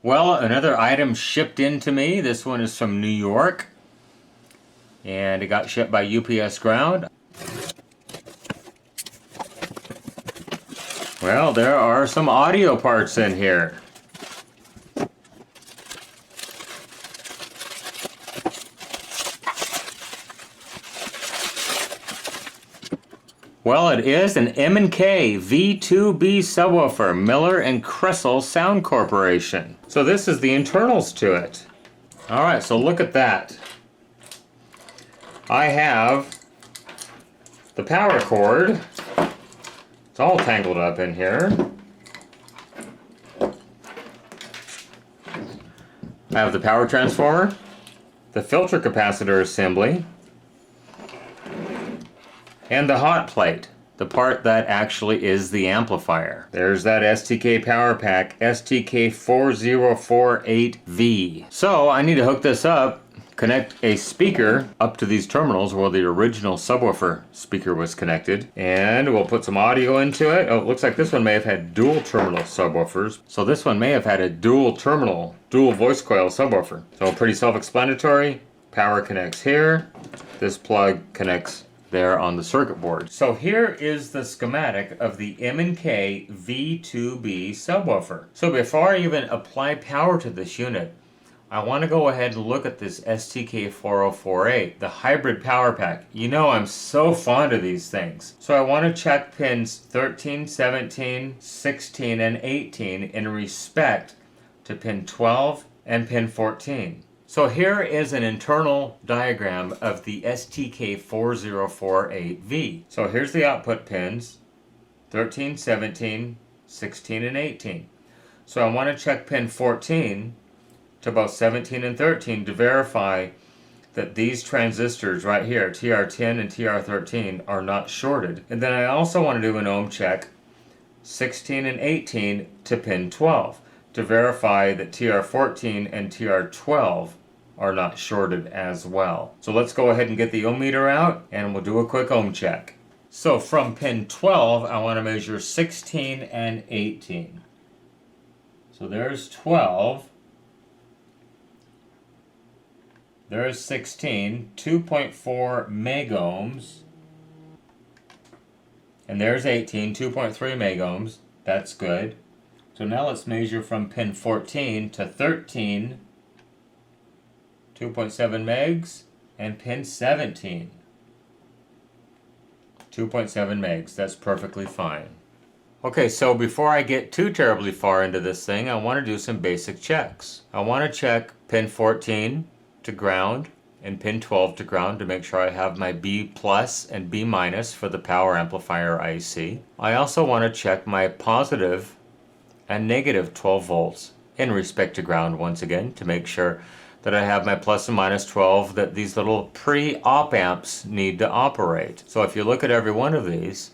Well, another item shipped in to me. This one is from New York, and it got shipped by UPS Ground. Well, there are some audio parts in here. Well, it is an M&K V-2B subwoofer, Miller and Kreisel Sound Corporation. So this is the internals to it. All right, so look at that. I have the power cord. It's all tangled up in here. I have the power transformer, the filter capacitor assembly, and the hot plate, the part that actually is the amplifier. There's that STK power pack, STK4048V. So I need to hook this up, connect a speaker up to these terminals where the original subwoofer speaker was connected, and we'll put some audio into it. Oh, it looks like this one may have had dual terminal subwoofers. So this one may have had a dual terminal, dual voice coil subwoofer. So pretty self-explanatory. Power connects here. This plug connects there on the circuit board. So here is the schematic of the M&K V-2B subwoofer. So before I even apply power to this unit, I want to go ahead and look at this STK4048, the hybrid power pack. You know I'm so fond of these things. So I want to check pins 13, 17, 16, and 18 in respect to pin 12 and pin 14. So here is an internal diagram of the STK4048V. So here's the output pins, 13, 17, 16, and 18. So I want to check pin 14 to both 17 and 13 to verify that these transistors right here, TR10 and TR13, are not shorted. And then I also want to do an ohm check, 16 and 18 to pin 12, to verify that TR14 and TR12 are not shorted as well. So let's go ahead and get the ohm meter out and we'll do a quick ohm check. So from pin 12, I want to measure 16 and 18. So there's 12. There's 16, 2.4 megohms. And there's 18, 2.3 megohms. That's good. So now let's measure from pin 14 to 13, 2.7 megs, and pin 17, 2.7 megs. That's perfectly fine. Okay, so before I get too terribly far into this thing, I want to do some basic checks. I want to check pin 14 to ground and pin 12 to ground to make sure I have my B plus and B minus for the power amplifier IC. I also want to check my positive and negative 12 volts in respect to ground once again to make sure that I have my plus and minus 12 that these little pre-op amps need to operate. So if you look at every one of these,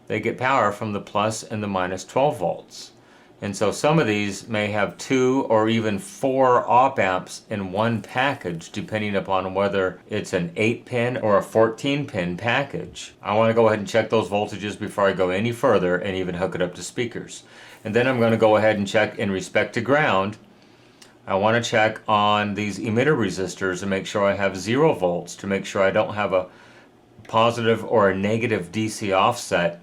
they get power from the plus and the minus 12 volts. And so some of these may have 2 or even 4 op amps in one package depending upon whether it's an 8-pin or a 14-pin package. I want to go ahead and check those voltages before I go any further and even hook it up to speakers. And then I'm going to go ahead and check in respect to ground. I want to check on these emitter resistors and make sure I have 0 volts to make sure I don't have a positive or a negative DC offset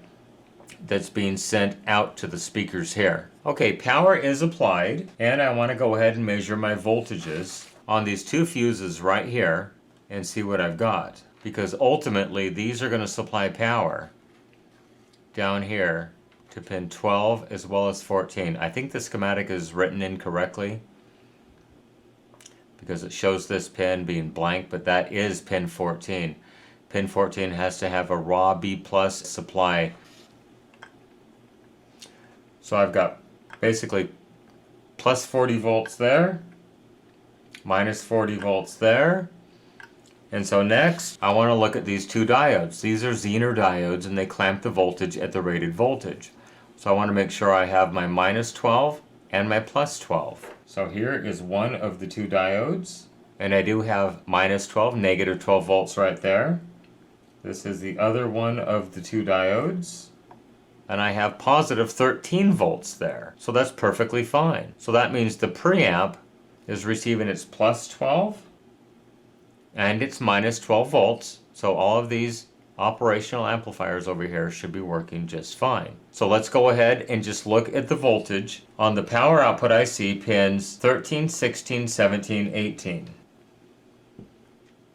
that's being sent out to the speakers here. Okay, power is applied, and I want to go ahead and measure my voltages on these two fuses right here and see what I've got, because ultimately these are going to supply power down here to pin 12 as well as 14. I think the schematic is written incorrectly because it shows this pin being blank, but that is pin 14. Pin 14 has to have a raw B plus supply. So I've got basically plus 40 volts there, minus 40 volts there. And so next, I want to look at these two diodes. These are Zener diodes, and they clamp the voltage at the rated voltage. So I want to make sure I have my minus 12 and my plus 12. So here is one of the two diodes, and I do have minus 12, negative 12 volts right there. This is the other one of the two diodes. and I have positive 13 volts there. So that's perfectly fine. So that means the preamp is receiving its plus 12 and it's minus 12 volts. So all of these operational amplifiers over here should be working just fine. So let's go ahead and just look at the voltage on the power output IC pins 13, 16, 17, 18.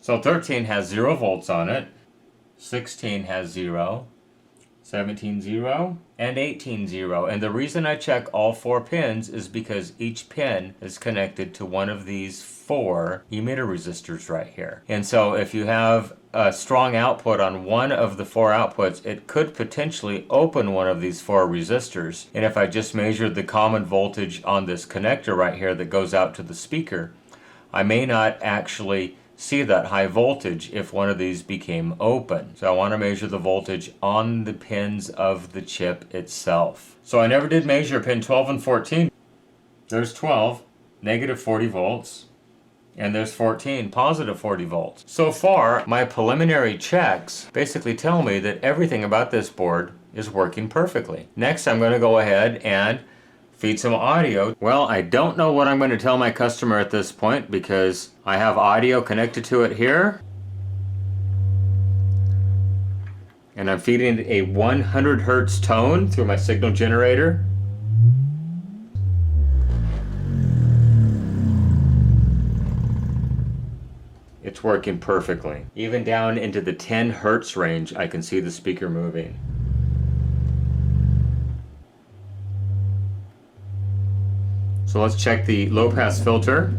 So 13 has 0 volts on it, 16 has 0, 17 0, and 18 0. And the reason I check all 4 pins is because each pin is connected to one of these 4 emitter resistors right here. And so if you have a strong output on one of the 4 outputs, it could potentially open one of these 4 resistors. And if I just measured the common voltage on this connector right here that goes out to the speaker, I may not actually see that high voltage if one of these became open. So I want to measure the voltage on the pins of the chip itself. So I never did measure pin 12 and 14. There's 12, negative 40 volts, and there's 14, positive 40 volts. So far, my preliminary checks basically tell me that everything about this board is working perfectly. Next, I'm going to go ahead and feed some audio. Well, I don't know what I'm going to tell my customer at this point because I have audio connected to it here. And I'm feeding a 100 hertz tone through my signal generator. It's working perfectly. Even down into the 10 hertz range, I can see the speaker moving. So let's check the low pass filter.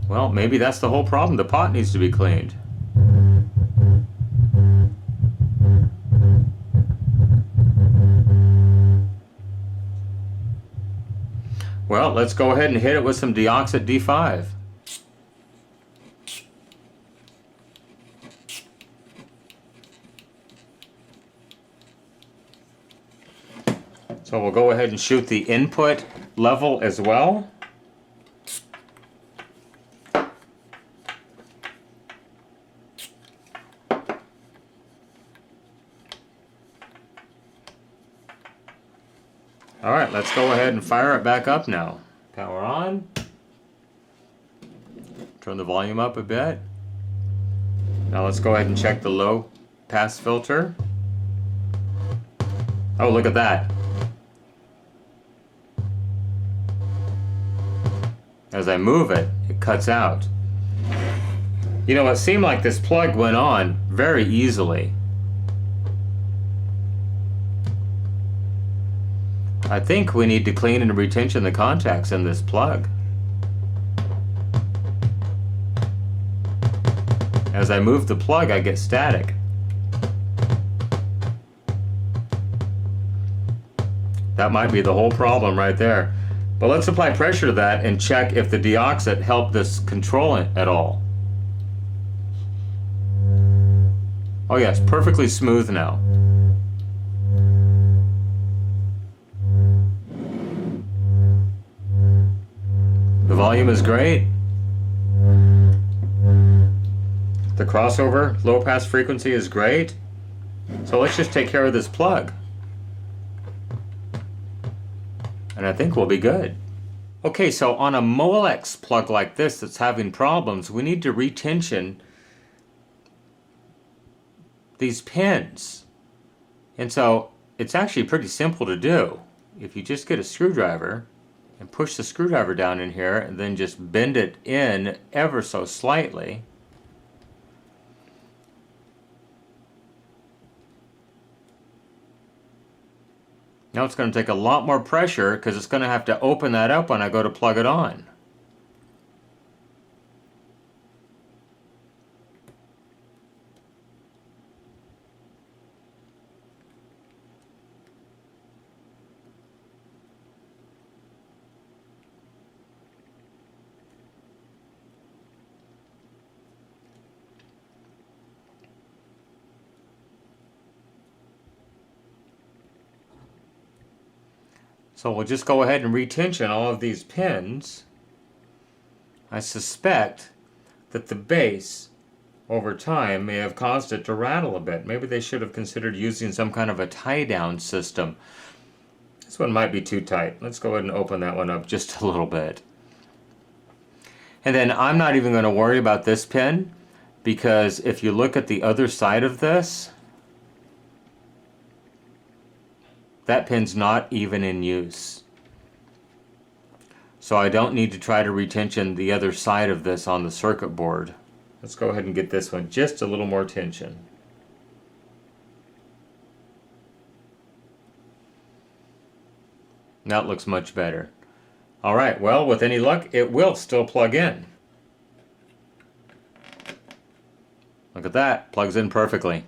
Well, maybe that's the whole problem. The pot needs to be cleaned. Well, let's go ahead and hit it with some deoxit D5. So we'll go ahead and shoot the input level as well. All right, let's go ahead and fire it back up now. Power on. Turn the volume up a bit. Now let's go ahead and check the low pass filter. Oh, look at that. As I move it, it cuts out. You know, it seemed like this plug went on very easily. I think we need to clean and retension the contacts in this plug. As I move the plug, I get static. That might be the whole problem right there. But let's apply pressure to that and check if the deoxit helped this control it at all. Oh yeah, it's perfectly smooth now. The volume is great. The crossover low pass frequency is great. So let's just take care of this plug. And I think we'll be good. Okay, so on a molex plug like this that's having problems, we need to retension these pins. And so it's actually pretty simple to do. If you just get a screwdriver and push the screwdriver down in here and then just bend it in ever so slightly. Now it's going to take a lot more pressure because it's going to have to open that up when I go to plug it on. So we'll just go ahead and retension all of these pins. I suspect that the base over time may have caused it to rattle a bit. Maybe they should have considered using some kind of a tie-down system. This one might be too tight. Let's go ahead and open that one up just a little bit. And then I'm not even going to worry about this pin, because if you look at the other side of this, that pin's not even in use. So I don't need to try to retension the other side of this on the circuit board. Let's go ahead and get this one just a little more tension. Now it looks much better. Alright, well, with any luck, it will still plug in. Look at that, plugs in perfectly.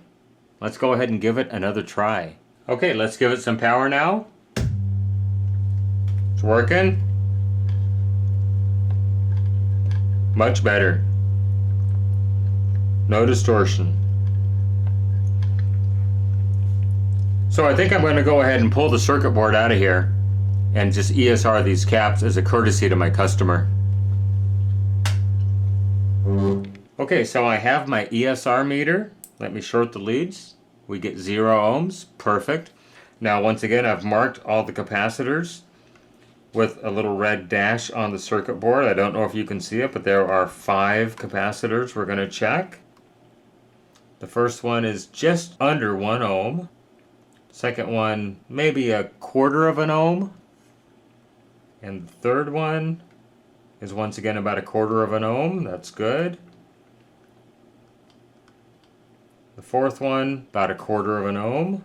Let's go ahead and give it another try. Okay, let's give it some power now. It's working. Much better. No distortion. So I think I'm going to go ahead and pull the circuit board out of here and just ESR these caps as a courtesy to my customer. Okay, so I have my ESR meter. Let me short the leads. We get 0 ohms. Perfect. Now once again, I've marked all the capacitors with a little red dash on the circuit board. I don't know if you can see it, but there are 5 capacitors we're going to check. The first one is just under 1 ohm. Second one, maybe a quarter of an ohm. And the third one is once again about a quarter of an ohm. That's good. The fourth one, about a quarter of an ohm.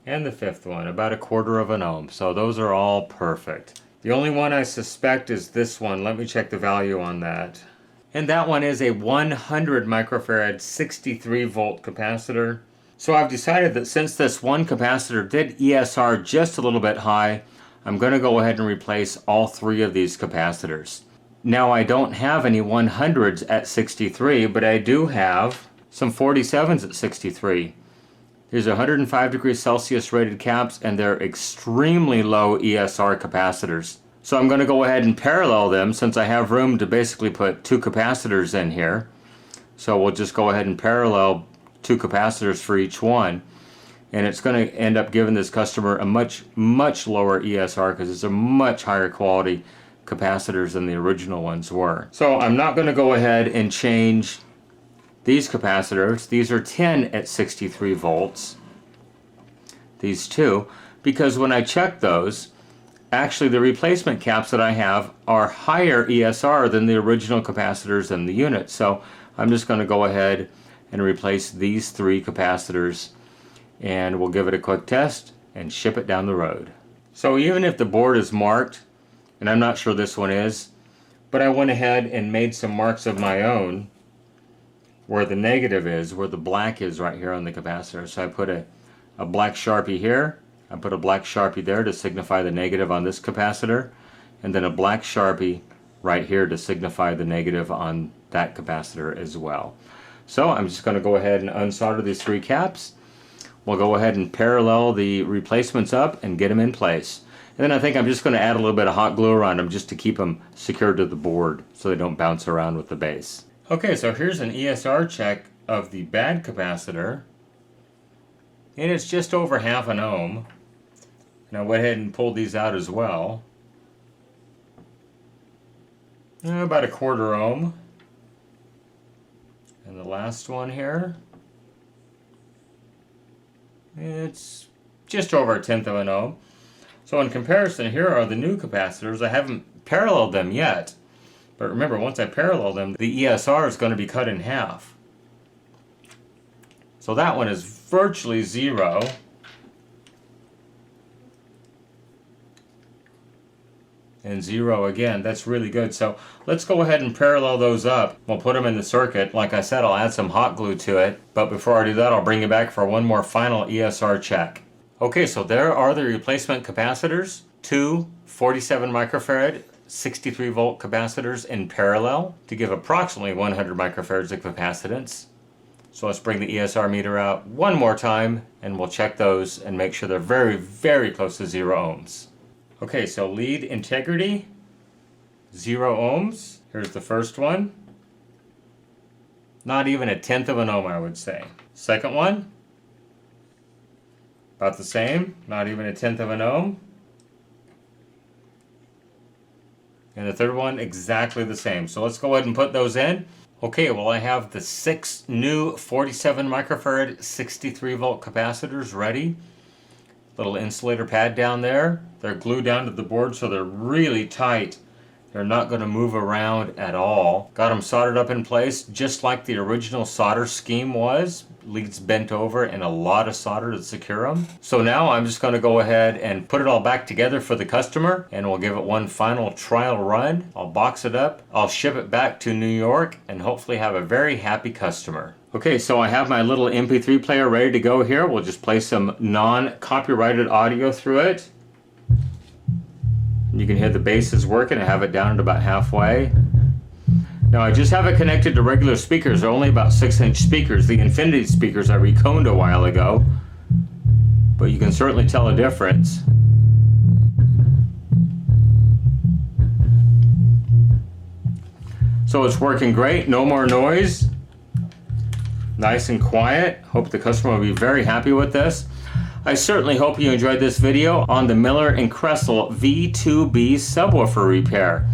And the fifth one, about a quarter of an ohm. So those are all perfect. The only one I suspect is this one. Let me check the value on that. And that one is a 100 microfarad 63 volt capacitor. So I've decided that since this one capacitor did ESR just a little bit high, I'm going to go ahead and replace all 3 of these capacitors. Now I don't have any 100s at 63, but I do have some 47s at 63. These are 105 degrees Celsius rated caps, and they're extremely low ESR capacitors. So I'm going to go ahead and parallel them since I have room to basically put 2 capacitors in here. So we'll just go ahead and parallel 2 capacitors for each one. And it's going to end up giving this customer a much lower ESR because it's a much higher quality capacitors than the original ones were. So I'm not going to go ahead and change these capacitors. These are 10 at 63 volts. These 2, because when I check those, actually the replacement caps that I have are higher ESR than the original capacitors in the unit. So I'm just going to go ahead and replace these 3 capacitors, and we'll give it a quick test and ship it down the road. So even if the board is marked, and I'm not sure this one is, but I went ahead and made some marks of my own where the negative is, where the black is right here on the capacitor. So I put a black Sharpie here, I put a black Sharpie there to signify the negative on this capacitor, and then a black Sharpie right here to signify the negative on that capacitor as well. So I'm just going to go ahead and unsolder these 3 caps. We'll go ahead and parallel the replacements up and get them in place. And then I think I'm just going to add a little bit of hot glue around them just to keep them secured to the board so they don't bounce around with the base. Okay, so here's an ESR check of the bad capacitor. And it's just over half an ohm. And I went ahead and pulled these out as well. About a quarter ohm. And the last one here, it's just over a tenth of an ohm. So in comparison, here are the new capacitors. I haven't paralleled them yet. But remember, once I parallel them, the ESR is going to be cut in half. So that one is virtually 0. And 0 again. That's really good. So let's go ahead and parallel those up. We'll put them in the circuit. Like I said, I'll add some hot glue to it. But before I do that, I'll bring you back for one more final ESR check. Okay, so there are the replacement capacitors. 2 47 microfarad 63 volt capacitors in parallel to give approximately 100 microfarads of capacitance. So let's bring the ESR meter out one more time and we'll check those and make sure they're very, very close to 0 ohms. Okay, so lead integrity, 0 ohms. Here's the first one. Not even 1/10 of an ohm, I would say. Second one, about the same, not even 1/10 of an ohm. And the third one, exactly the same. So let's go ahead and put those in. Okay, well I have the 6 new 47 microfarad 63 volt capacitors ready. Little insulator pad down there. They're glued down to the board so they're really tight. They're not going to move around at all. Got them soldered up in place just like the original solder scheme was. Leads bent over and a lot of solder to secure them. So now I'm just going to go ahead and put it all back together for the customer, and we'll give it one final trial run. I'll box it up, I'll ship it back to New York, and hopefully have a very happy customer. Okay, so I have my little MP3 player ready to go here. We'll just play some non-copyrighted audio through it. You can hear the bass is working. I have it down at about halfway. Now I just have it connected to regular speakers. They're only about 6-inch speakers. The Infinity speakers I reconed a while ago. But you can certainly tell a difference. So it's working great. No more noise. Nice and quiet. Hope the customer will be very happy with this. I certainly hope you enjoyed this video on the Miller & Kreisel V-2B subwoofer repair.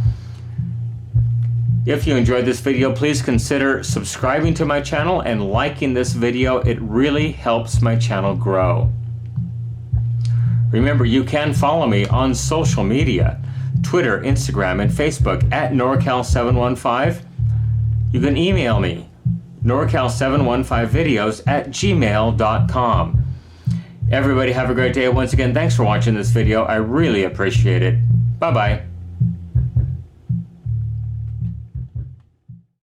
If you enjoyed this video, please consider subscribing to my channel and liking this video. It really helps my channel grow. Remember, you can follow me on social media, Twitter, Instagram, and Facebook at NorCal715. You can email me, norcal715videos@gmail.com. Everybody have a great day. Once again, thanks for watching this video. I really appreciate it. Bye-bye.